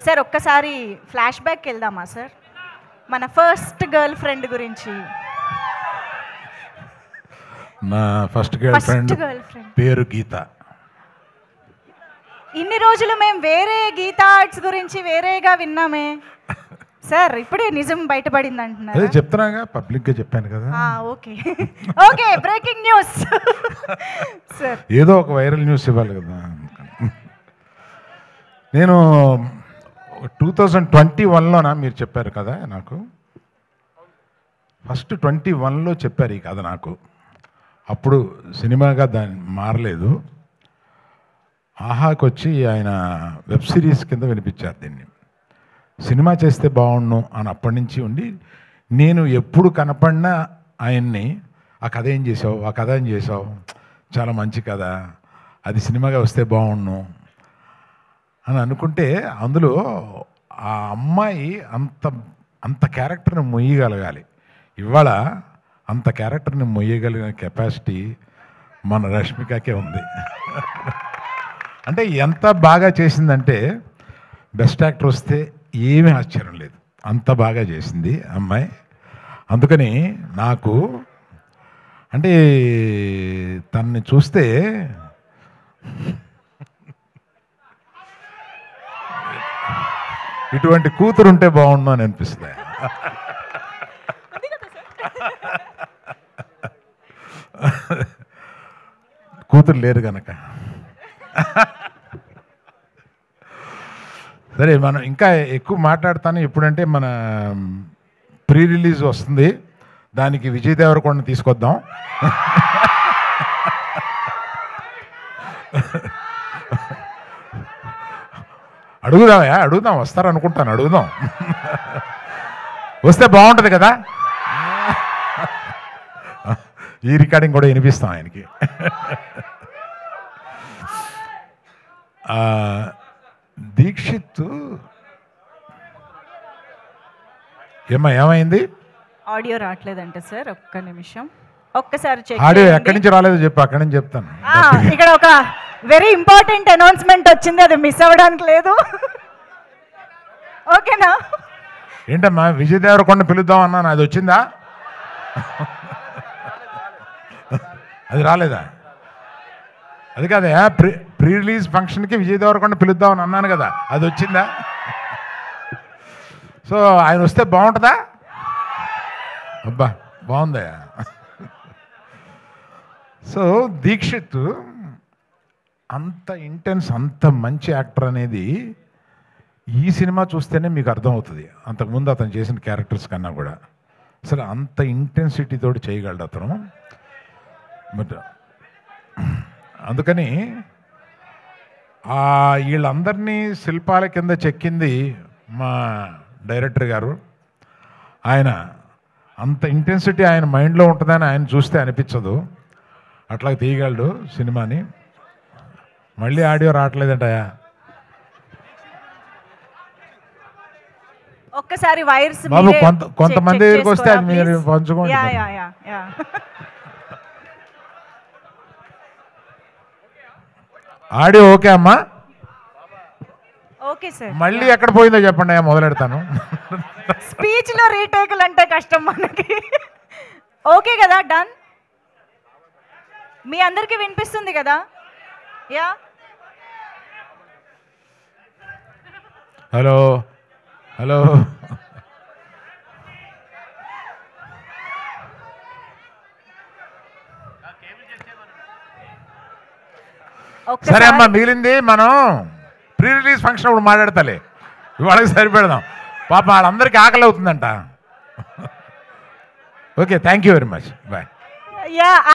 Sir ఒక్కసారి flash back వెళ్దామా sir? మన ఫస్ట్ గర్ల్ ఫ్రెండ్ గురించి. నా ఫస్ట్ గర్ల్ ఫ్రెండ్ పేరు గీత. ఇన్ని రోజులు మేము వేరే గీత ఆర్ట్స్ గురించి వేరేగా విన్నామే సార్, ఇప్పుడే నిజం బయటపడింది అంటున్నారు. అదే చెప్తున్నాగా, పబ్లిక్గా చెప్పాను కదా. Okay okay, breaking news sir. ఏదో ఒక వైరల్ న్యూస్ ఇవ్వాలి కదా. నేను 2021లోనా మీరు చెప్పారు కదా నాకు, ఫస్ట్ 21లో చెప్పారు ఈ కథ నాకు. అప్పుడు సినిమాగా దాన్ని మారలేదు. ఆహాకి వచ్చి ఆయన వెబ్ సిరీస్ కింద వినిపించారు దీన్ని. సినిమా చేస్తే బాగుండు అని అప్పటి నుంచి ఉండి, నేను ఎప్పుడు కనపడినా ఆయన్ని ఆ కథ ఏం చేసావు, ఆ కథ ఏం చేసావు, చాలా మంచి కథ, అది సినిమాగా వస్తే బాగుండు అని అనుకుంటే, అందులో ఆ అమ్మాయి అంత అంత క్యారెక్టర్ని మొయ్యగలగాలి. ఇవాళ అంత క్యారెక్టర్ని మొయ్యగలిగిన కెపాసిటీ మన రష్మికకే ఉంది. అంటే ఎంత బాగా చేసిందంటే, బెస్ట్ యాక్టర్ వస్తే ఏమీ ఆశ్చర్యం లేదు, అంత బాగా చేసింది అమ్మాయి. అందుకని నాకు అంటే తనని చూస్తే ఇటువంటి కూతురు ఉంటే బాగుండు అని అనిపిస్తుంది. కూతురు లేరు కనుక. సరే, మనం ఇంకా ఎక్కువ మాట్లాడతాను. ఎప్పుడంటే మన ప్రీ రిలీజ్ వస్తుంది, దానికి విజయ్ దేవరకొండ తీసుకొద్దాం. అడుగుదాం, వస్తారు అనుకుంటాను, అడుగుదాం. వస్తే బాగుంటుంది కదా. ఈ రికార్డింగ్ కూడా వినిపిస్తాం ఆయనకి. దీక్షిత్ ఏమైంది? ఆడియో రావట్లేదంటే సార్, ఒక్క నిమిషం, ఒక్కసారి చెక్. ఆడియో ఎక్కడి నుంచి రాలేదో చెప్పు, అక్కడి నుంచి చెప్తాను. ఇక్కడ ఒక వెరీ ఇంపార్టెంట్ అనౌన్స్మెంట్ వచ్చింది, అది మిస్ అవ్వడానికి లేదు. ఓకేనా? ఏంటమ్మా, విజయ్ దేవరకొండ పిలుద్దాం అన్నాను, అది వచ్చిందా? అది రాలేదా? అది కాదే, ప్రీ రిలీజ్ ఫంక్షన్కి విజయ్ దేవరకొండ పిలుద్దామని అన్నాను కదా, అది వచ్చిందా? సో ఆయన వస్తే బాగుంటుందా? అబ్బా బాగుందా. సో దీక్షిత్ అంత ఇంటెన్స్, అంత మంచి యాక్టర్ అనేది ఈ సినిమా చూస్తేనే మీకు అర్థమవుతుంది. అంతకుముందు అతను చేసిన క్యారెక్టర్స్ కన్నా కూడా అసలు అంత ఇంటెన్సిటీతో చేయగలడు అతను. బట్ అందుకని వీళ్ళందరినీ శిల్పాల కింద చెక్కింది మా డైరెక్టర్ గారు. ఆయన అంత ఇంటెన్సిటీ ఆయన మైండ్లో ఉంటుందని ఆయన చూస్తే అనిపించదు, అట్లా తీయగలడు సినిమాని. మళ్ళీ ఆడియో రావట్లేదంటయా, ఒక్కసారి వైర్స్ బాబు కొంతమంది దగ్గరికి వస్తే అది మీరు పంచుకోండి. ఆడియో ఓకే అమ్మా? Okay sir. మళ్ళీ ఎక్కడ పోయిందో చెప్పండి, మొదలెడతాను. స్పీచ్ లో రీటేకులు అంటే కష్టం మనకి. ఓకే కదా, డన్. మీ అందరికీ వినిపిస్తుంది కదా? Yeah, hello hello. సరే అమ్మా, మిగిలింది మనం ప్రీ రిలీజ్ ఫంక్షన్ అప్పుడు మాట్లాడతాలే, వాళ్ళకి సరిపెడదాం. పాప వాళ్ళందరికీ ఆకలి అవుతుందంట. Okay, thank you very much, bye. Yeah.